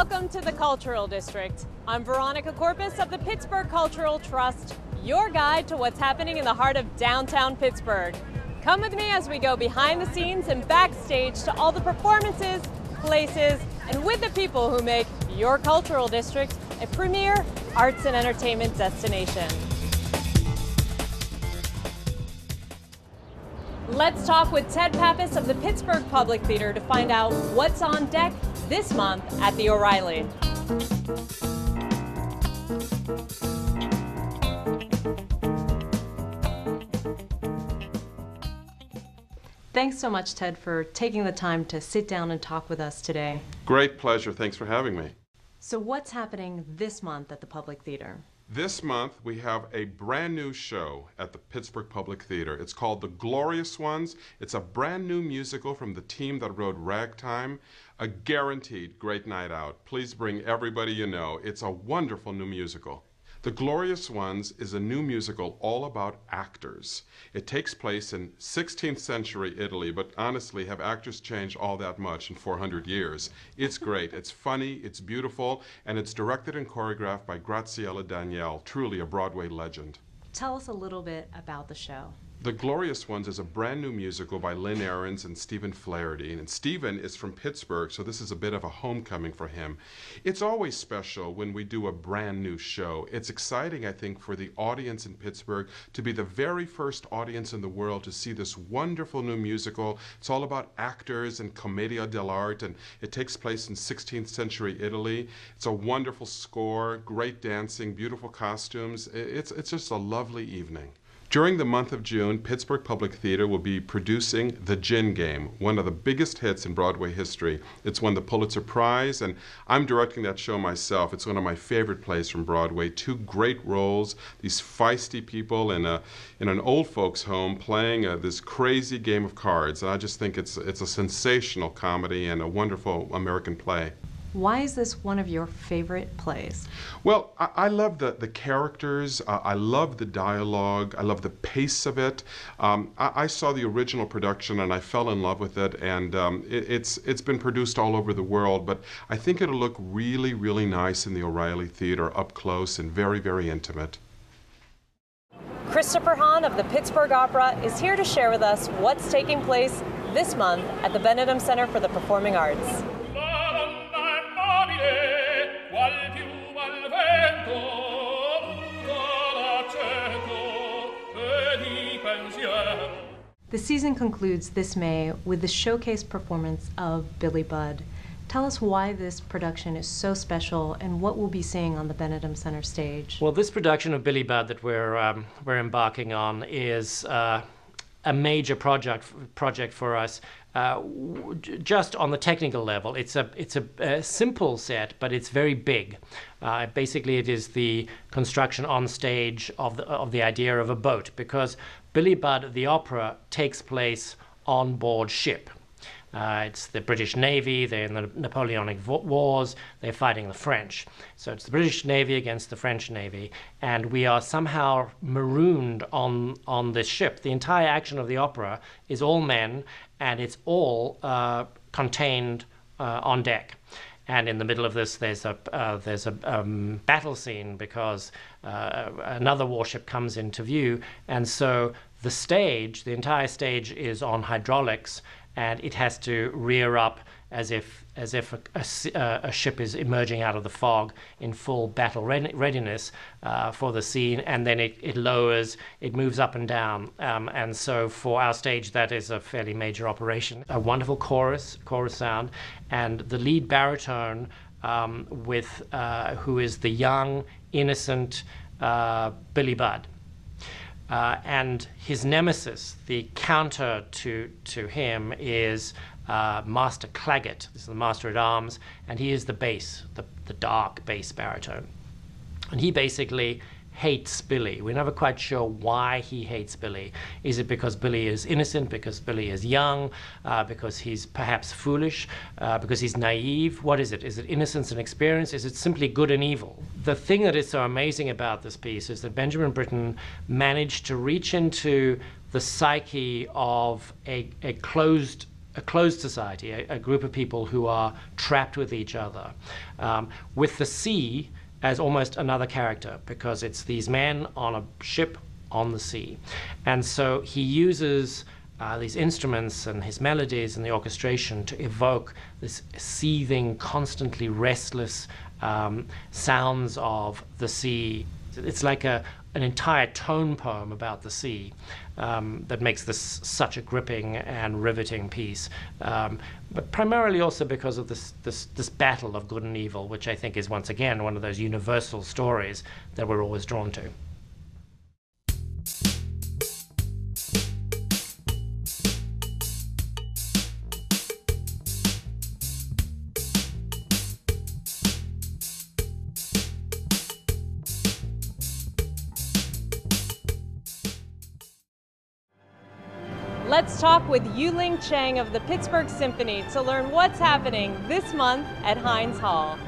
Welcome to the Cultural District. I'm Veronica Corpus of the Pittsburgh Cultural Trust, your guide to what's happening in the heart of downtown Pittsburgh. Come with me as we go behind the scenes and backstage to all the performances, places, and with the people who make your Cultural District a premier arts and entertainment destination. Let's talk with Ted Pappas of the Pittsburgh Public Theater to find out what's on deck this month at the O'Reilly. Thanks so much, Ted, for taking the time to sit down and talk with us today. Great pleasure. Thanks for having me. So what's happening this month at the Public Theater? This month we have a brand new show at the Pittsburgh Public Theater. It's called The Glorious Ones. It's a brand new musical from the team that wrote Ragtime. A guaranteed great night out. Please bring everybody you know. It's a wonderful new musical. The Glorious Ones is a new musical all about actors. It takes place in 16th century Italy, but honestly, have actors changed all that much in 400 years? It's great, it's funny, it's beautiful, and it's directed and choreographed by Graziella Daniele, truly a Broadway legend. Tell us a little bit about the show. The Glorious Ones is a brand new musical by Lynn Ahrens and Stephen Flaherty. And Stephen is from Pittsburgh, so this is a bit of a homecoming for him. It's always special when we do a brand new show. It's exciting, I think, for the audience in Pittsburgh to be the very first audience in the world to see this wonderful new musical. It's all about actors and commedia dell'arte, and it takes place in 16th century Italy. It's a wonderful score, great dancing, beautiful costumes. It's just a lovely evening. During the month of June, Pittsburgh Public Theater will be producing The Gin Game, one of the biggest hits in Broadway history. It's won the Pulitzer Prize, and I'm directing that show myself. It's one of my favorite plays from Broadway. Two great roles, these feisty people in an old folks' home playing this crazy game of cards. And I just think it's a sensational comedy and a wonderful American play. Why is this one of your favorite plays? Well, I love the characters, I love the dialogue, I love the pace of it. I saw the original production and I fell in love with it, and it's been produced all over the world, but I think it'll look really, really nice in the O'Reilly Theater, up close and very, very intimate. Christopher Hahn of the Pittsburgh Opera is here to share with us what's taking place this month at the Benedum Center for the Performing Arts. The season concludes this May with the showcase performance of Billy Budd. Tell us why this production is so special and what we'll be seeing on the Benedum Center stage. Well, this production of Billy Budd that we're embarking on is a major project for us. Just on the technical level, it's a simple set, but it's very big. Basically, it is the construction on stage of the idea of a boat, because Billy Budd, the opera, takes place on board ship. It's the British Navy, they're in the Napoleonic Wars, they're fighting the French. So it's the British Navy against the French Navy, and we are somehow marooned on this ship. The entire action of the opera is all men, and it's all contained on deck. And in the middle of this, there's a battle scene because another warship comes into view, and so the entire stage is on hydraulics, and it has to rear up as if a ship is emerging out of the fog in full battle readiness for the scene, and then it lowers, it moves up and down, and so for our stage that is a fairly major operation. A wonderful chorus sound, and the lead baritone who is the young, innocent Billy Budd. And his nemesis, the counter to him, is Master Claggett. This is the Master at Arms, and he is the bass, the dark bass baritone. And he basically hates Billy. We're never quite sure why he hates Billy. Is it because Billy is innocent, because Billy is young, because he's perhaps foolish, because he's naive? What is it? Is it innocence and experience? Is it simply good and evil? The thing that is so amazing about this piece is that Benjamin Britten managed to reach into the psyche of a closed a closed society, a group of people who are trapped with each other, with the sea as almost another character, because it's these men on a ship on the sea. And so he uses these instruments and his melodies and the orchestration to evoke this seething, constantly restless sounds of the sea. It's like an entire tone poem about the sea that makes this such a gripping and riveting piece. But primarily also because of this battle of good and evil, which I think is once again one of those universal stories that we're always drawn to. Let's talk with Yu-Ling Cheng of the Pittsburgh Symphony to learn what's happening this month at Heinz Hall.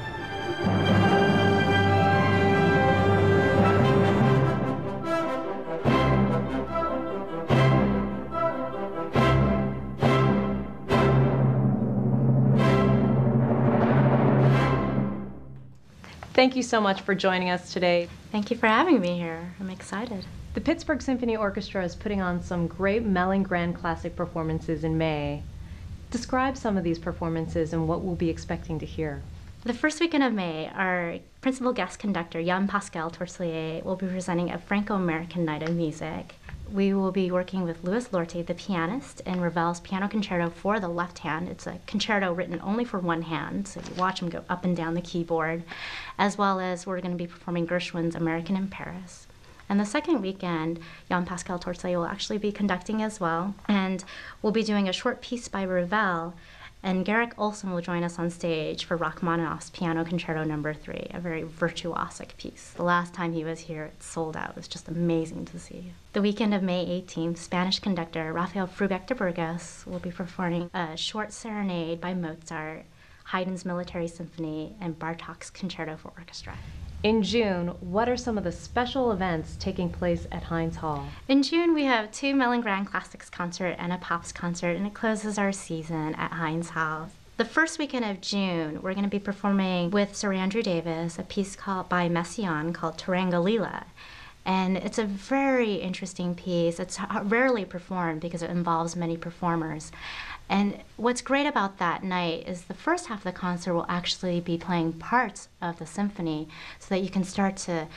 Thank you so much for joining us today. Thank you for having me here. I'm excited. The Pittsburgh Symphony Orchestra is putting on some great Mellon Grand Classic performances in May. Describe some of these performances and what we'll be expecting to hear. The first weekend of May, our principal guest conductor, Jean-Pascal Tortelier, will be presenting a Franco-American night of music. We will be working with Louis Lorte, the pianist, in Ravel's Piano Concerto for the left hand. It's a concerto written only for one hand, so you watch him go up and down the keyboard, as well as we're going to be performing Gershwin's American in Paris. And the second weekend, Jean-Pascal Tortelier will actually be conducting as well, and we'll be doing a short piece by Ravel, and Garrick Olson will join us on stage for Rachmaninoff's Piano Concerto No. 3, a very virtuosic piece. The last time he was here, it sold out. It was just amazing to see. The weekend of May 18th, Spanish conductor Rafael Frubeck de Burgos will be performing a short serenade by Mozart, Haydn's Military Symphony, and Bartók's Concerto for Orchestra. In June, what are some of the special events taking place at Heinz Hall? In June, we have 2 Mellon Grand Classics concert and a Pappas concert, and it closes our season at Heinz Hall. The first weekend of June, we're going to be performing with Sir Andrew Davis a piece by Messiaen called Tarangalila. And it's a very interesting piece. It's rarely performed because it involves many performers. And what's great about that night is the first half of the concert will actually be playing parts of the symphony so that you can start to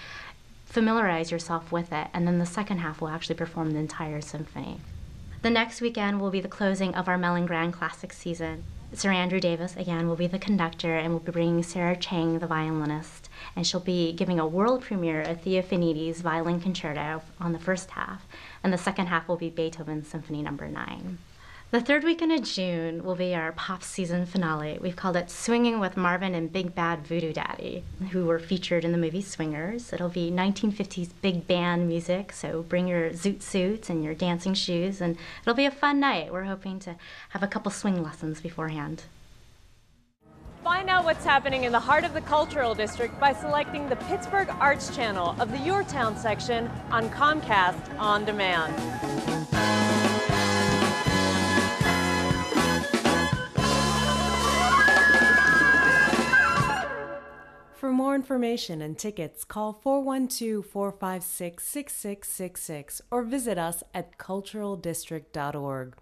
familiarize yourself with it, and then the second half will actually perform the entire symphony. The next weekend will be the closing of our Mellon Grand Classics season. Sir Andrew Davis, again, will be the conductor, and we'll be bringing Sarah Cheng, the violinist, and she'll be giving a world premiere of Theophanides' Violin Concerto on the first half, and the second half will be Beethoven's Symphony No. 9. The third weekend of June will be our pop season finale. We've called it Swinging with Marvin and Big Bad Voodoo Daddy, who were featured in the movie Swingers. It'll be 1950s big band music, so bring your zoot suits and your dancing shoes, and it'll be a fun night. We're hoping to have a couple swing lessons beforehand. Find out what's happening in the heart of the Cultural District by selecting the Pittsburgh Arts Channel of the Your Town section on Comcast On Demand. For more information and tickets, call 412-456-6666 or visit us at culturaldistrict.org.